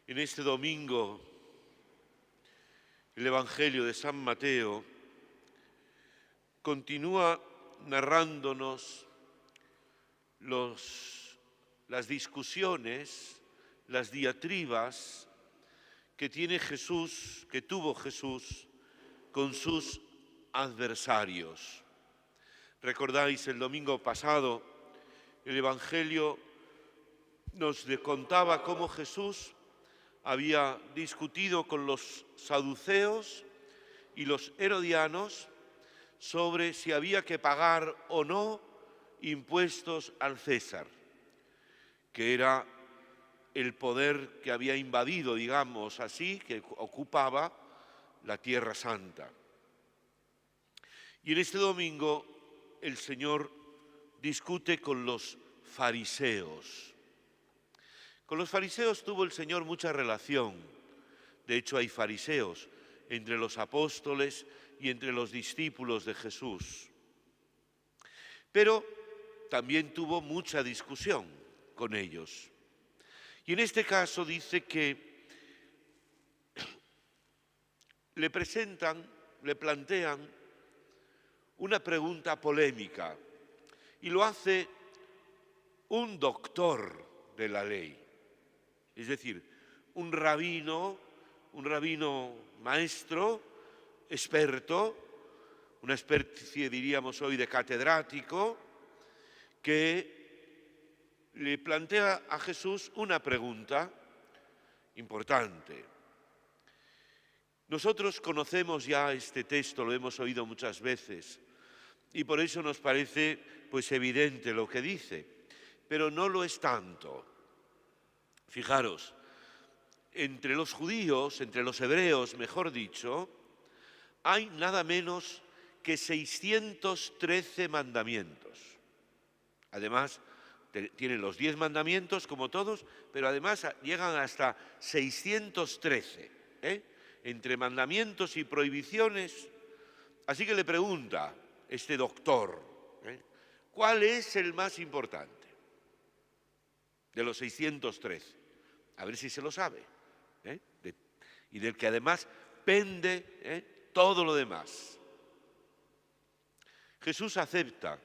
En este domingo, el Evangelio de San Mateo continúa narrándonos las discusiones, las diatribas que tuvo Jesús con sus adversarios. Recordáis, el domingo pasado, el Evangelio nos contaba cómo Jesús había discutido con los saduceos y los herodianos sobre si había que pagar o no impuestos al César, que era el poder que había invadido, digamos así, que ocupaba la Tierra Santa. Y en este domingo el Señor discute con los fariseos. Con los fariseos tuvo el Señor mucha relación. De hecho, hay fariseos entre los apóstoles y entre los discípulos de Jesús. Pero también tuvo mucha discusión con ellos. Y en este caso dice que le plantean una pregunta polémica, y lo hace un doctor de la ley. Es decir, un rabino maestro, experto, una especie, diríamos hoy, de catedrático, que le plantea a Jesús una pregunta importante. Nosotros conocemos ya este texto, lo hemos oído muchas veces, y por eso nos parece pues evidente lo que dice, pero no lo es tanto. Fijaros, entre los judíos, entre los hebreos, mejor dicho, hay nada menos que 613 mandamientos. Además, tienen los 10 mandamientos como todos, pero además llegan hasta 613, entre mandamientos y prohibiciones. Así que le pregunta este doctor, ¿cuál es el más importante de los 613? A ver si se lo sabe, y del que además pende todo lo demás. Jesús acepta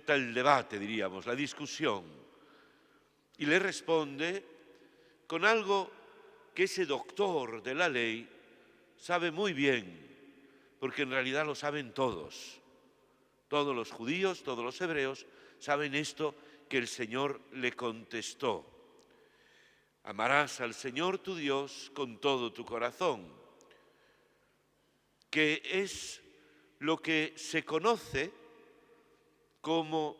el debate, diríamos, la discusión, y le responde con algo que ese doctor de la ley sabe muy bien, porque en realidad lo saben todos. Todos los judíos, todos los hebreos saben esto que el Señor le contestó. Amarás al Señor tu Dios con todo tu corazón, que es lo que se conoce como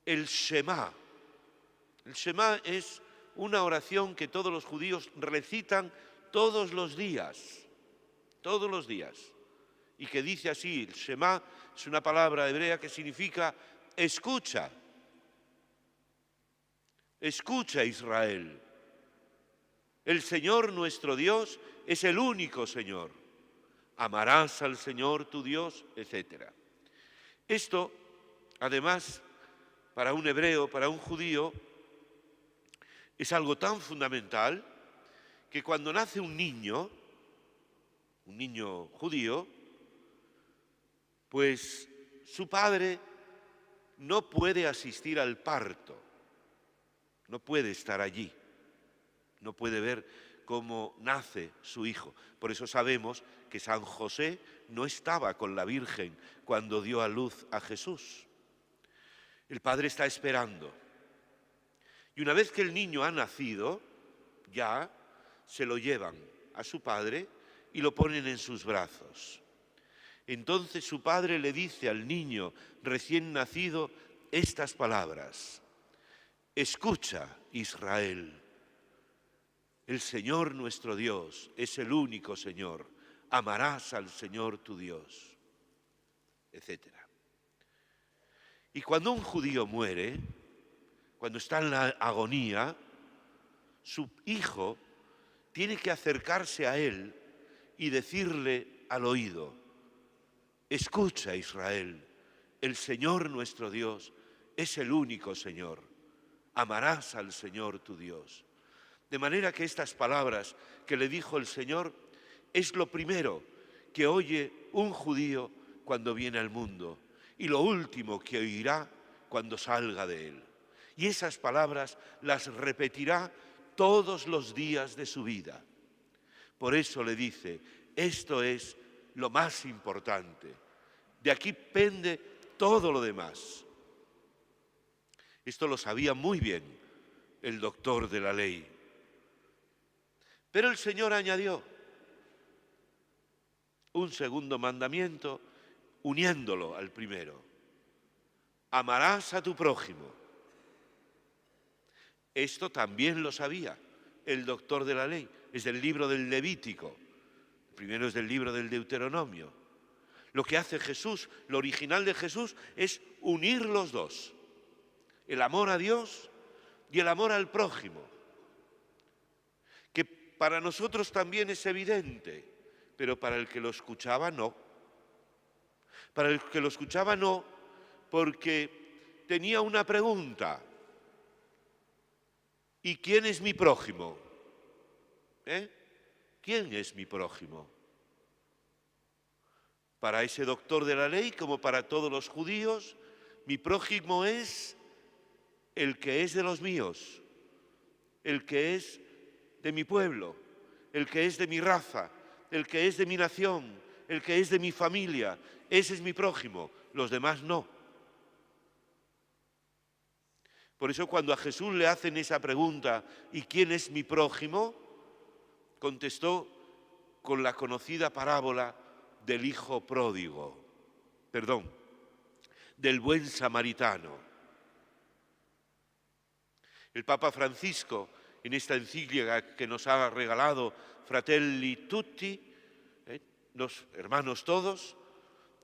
el Shema. El Shema es una oración que todos los judíos recitan todos los días, y que dice así: el Shema es una palabra hebrea que significa escucha. Escucha, Israel, el Señor nuestro Dios es el único Señor. Amarás al Señor tu Dios, etc. Esto, además, para un hebreo, para un judío, es algo tan fundamental que cuando nace un niño judío, pues su padre no puede asistir al parto. No puede estar allí, no puede ver cómo nace su hijo. Por eso sabemos que San José no estaba con la Virgen cuando dio a luz a Jesús. El padre está esperando. Y una vez que el niño ha nacido, ya se lo llevan a su padre y lo ponen en sus brazos. Entonces su padre le dice al niño recién nacido estas palabras: escucha, Israel, el Señor nuestro Dios es el único Señor. Amarás al Señor tu Dios, etc. Y cuando un judío muere, cuando está en la agonía, su hijo tiene que acercarse a él y decirle al oído: escucha, Israel, el Señor nuestro Dios es el único Señor. Amarás al Señor tu Dios. De manera que estas palabras que le dijo el Señor es lo primero que oye un judío cuando viene al mundo y lo último que oirá cuando salga de él. Y esas palabras las repetirá todos los días de su vida. Por eso le dice, esto es lo más importante. De aquí pende todo lo demás. Esto lo sabía muy bien el doctor de la ley. Pero el Señor añadió un segundo mandamiento uniéndolo al primero. Amarás a tu prójimo. Esto también lo sabía el doctor de la ley. Es del libro del Levítico. El primero es del libro del Deuteronomio. Lo que hace Jesús, lo original de Jesús, es unir los dos. El amor a Dios y el amor al prójimo. Que para nosotros también es evidente, pero para el que lo escuchaba no. Para el que lo escuchaba no, porque tenía una pregunta. ¿Y quién es mi prójimo? ¿Quién es mi prójimo? Para ese doctor de la ley, como para todos los judíos, mi prójimo es el que es de los míos, el que es de mi pueblo, el que es de mi raza, el que es de mi nación, el que es de mi familia. Ese es mi prójimo, los demás no. Por eso cuando a Jesús le hacen esa pregunta, ¿y quién es mi prójimo?, contestó con la conocida parábola del hijo pródigo, del buen samaritano. El Papa Francisco, en esta encíclica que nos ha regalado Fratelli Tutti, los hermanos todos,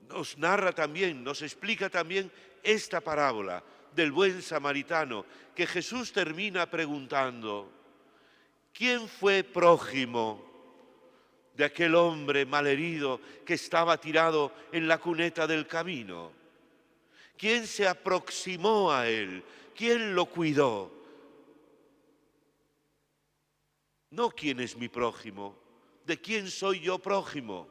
nos narra también, nos explica también esta parábola del buen samaritano, que Jesús termina preguntando, ¿quién fue prójimo de aquel hombre malherido que estaba tirado en la cuneta del camino? ¿Quién se aproximó a él? ¿Quién lo cuidó? No quién es mi prójimo, ¿de quién soy yo prójimo?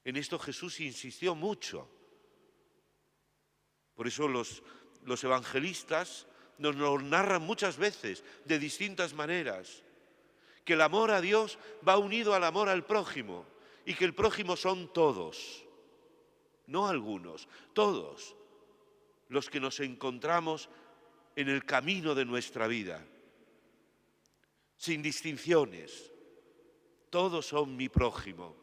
En esto Jesús insistió mucho. Por eso los evangelistas nos lo narran muchas veces, de distintas maneras, que el amor a Dios va unido al amor al prójimo y que el prójimo son todos, no algunos, todos los que nos encontramos en el camino de nuestra vida, sin distinciones, todos son mi prójimo.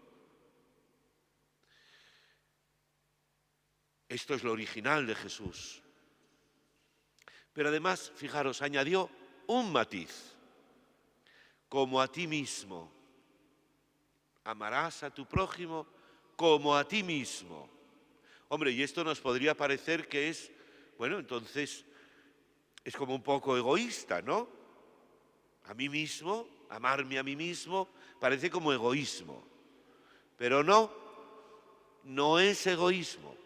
Esto es lo original de Jesús. Pero además, fijaros, añadió un matiz. Como a ti mismo. Amarás a tu prójimo como a ti mismo. Hombre, y esto nos podría parecer que es, bueno, entonces es como un poco egoísta, ¿no? A mí mismo, amarme a mí mismo, parece como egoísmo. Pero no es egoísmo.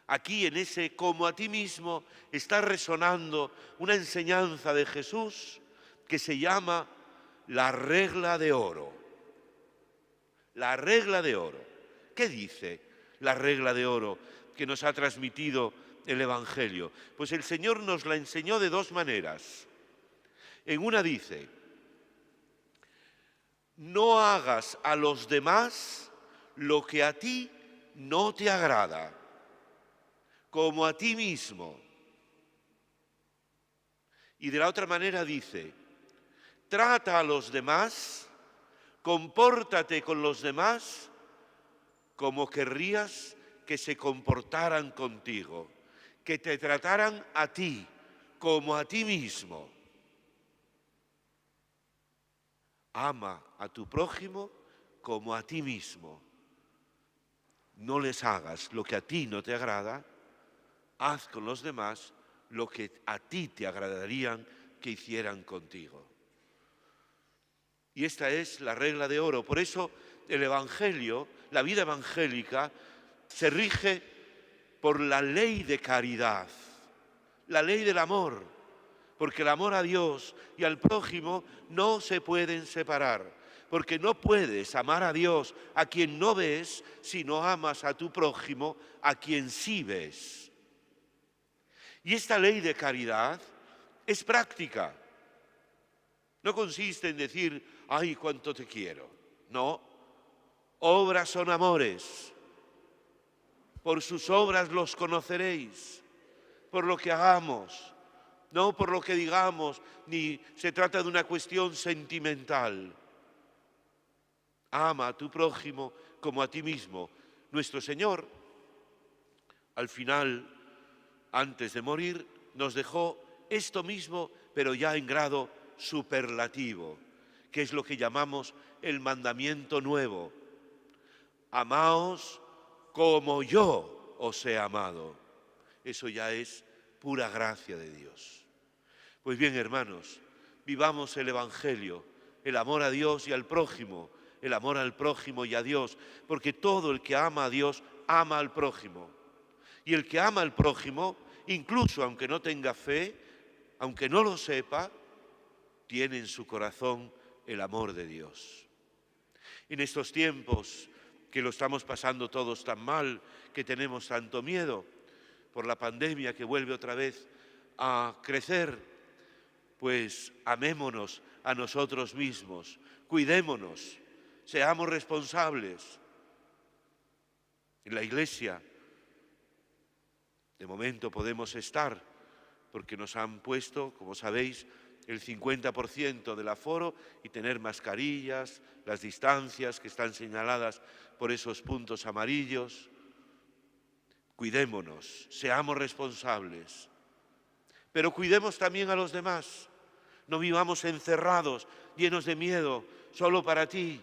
Aquí en ese como a ti mismo está resonando una enseñanza de Jesús que se llama la regla de oro. La regla de oro. ¿Qué dice la regla de oro que nos ha transmitido el Evangelio? Pues el Señor nos la enseñó de dos maneras. En una dice, no hagas a los demás lo que a ti no te agrada, como a ti mismo. Y de la otra manera dice, trata a los demás, compórtate con los demás como querrías que se comportaran contigo, que te trataran a ti como a ti mismo. Ama a tu prójimo como a ti mismo. No les hagas lo que a ti no te agrada, haz con los demás lo que a ti te agradarían que hicieran contigo. Y esta es la regla de oro. Por eso el Evangelio, la vida evangélica, se rige por la ley de caridad, la ley del amor. porque el amor a Dios y al prójimo no se pueden separar, porque no puedes amar a Dios a quien no ves si no amas a tu prójimo a quien sí ves. Y esta ley de caridad es práctica. No consiste en decir, ay, cuánto te quiero. No, obras son amores. Por sus obras los conoceréis, por lo que hagamos, no por lo que digamos, ni se trata de una cuestión sentimental. Ama a tu prójimo como a ti mismo. Nuestro Señor, al final, antes de morir, nos dejó esto mismo, pero ya en grado superlativo, que es lo que llamamos el mandamiento nuevo. Amaos como yo os he amado. Eso ya es pura gracia de Dios. Pues bien, hermanos, vivamos el Evangelio, el amor a Dios y al prójimo, el amor al prójimo y a Dios, porque todo el que ama a Dios ama al prójimo. Y el que ama al prójimo, incluso aunque no tenga fe, aunque no lo sepa, tiene en su corazón el amor de Dios. En estos tiempos que lo estamos pasando todos tan mal, que tenemos tanto miedo por la pandemia que vuelve otra vez a crecer, pues amémonos a nosotros mismos, cuidémonos, seamos responsables. En la Iglesia, de momento podemos estar, porque nos han puesto, como sabéis, el 50% del aforo y tener mascarillas, las distancias que están señaladas por esos puntos amarillos. Cuidémonos, seamos responsables, pero cuidemos también a los demás. No vivamos encerrados, llenos de miedo, solo para ti.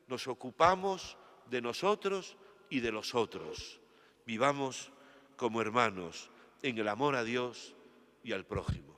Nos ocupamos de nosotros y de los otros. Vivamos como hermanos en el amor a Dios y al prójimo.